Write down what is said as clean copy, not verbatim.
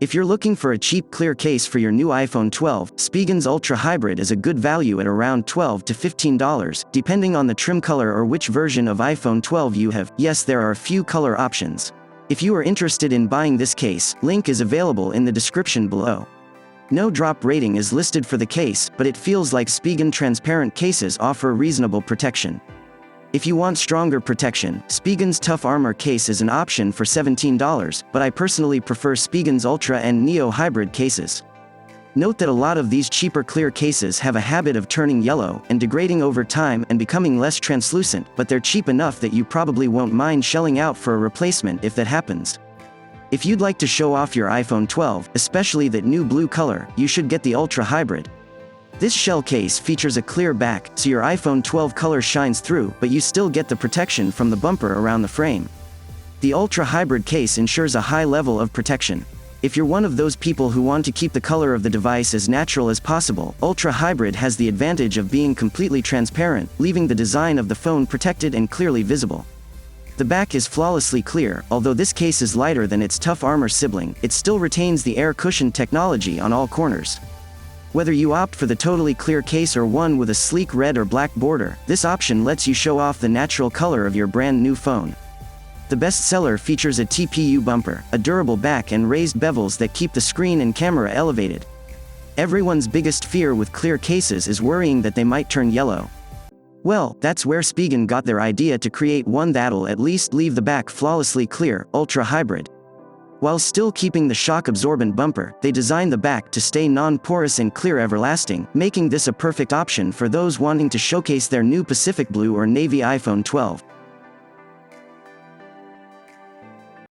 If you're looking for a cheap clear case for your new iPhone 12, Spigen's Ultra Hybrid is a good value at around $12 to $15, depending on the trim color or which version of iPhone 12 you have. Yes, there are a few color options. If you are interested in buying this case, link is available in the description below. No drop rating is listed for the case, but it feels like Spigen transparent cases offer reasonable protection. If you want stronger protection, Spigen's Tough Armor case is an option for $17, but I personally prefer Spigen's Ultra and Neo Hybrid cases. Note that a lot of these cheaper clear cases have a habit of turning yellow and degrading over time and becoming less translucent, but they're cheap enough that you probably won't mind shelling out for a replacement if that happens. If you'd like to show off your iPhone 12, especially that new blue color, you should get the Ultra Hybrid. This shell case features a clear back, so your iPhone 12 color shines through, but you still get the protection from the bumper around the frame. The Ultra Hybrid case ensures a high level of protection. If you're one of those people who want to keep the color of the device as natural as possible, Ultra Hybrid has the advantage of being completely transparent, leaving the design of the phone protected and clearly visible. The back is flawlessly clear. Although this case is lighter than its Tough Armor sibling, it still retains the air cushion technology on all corners. Whether you opt for the totally clear case or one with a sleek red or black border, this option lets you show off the natural color of your brand new phone. The bestseller features a TPU bumper, a durable back and raised bevels that keep the screen and camera elevated. Everyone's biggest fear with clear cases is worrying that they might turn yellow. Well, that's where Spigen got their idea to create one that'll at least leave the back flawlessly clear, Ultra Hybrid. While still keeping the shock-absorbent bumper, they designed the back to stay non-porous and clear everlasting, making this a perfect option for those wanting to showcase their new Pacific Blue or Navy iPhone 12.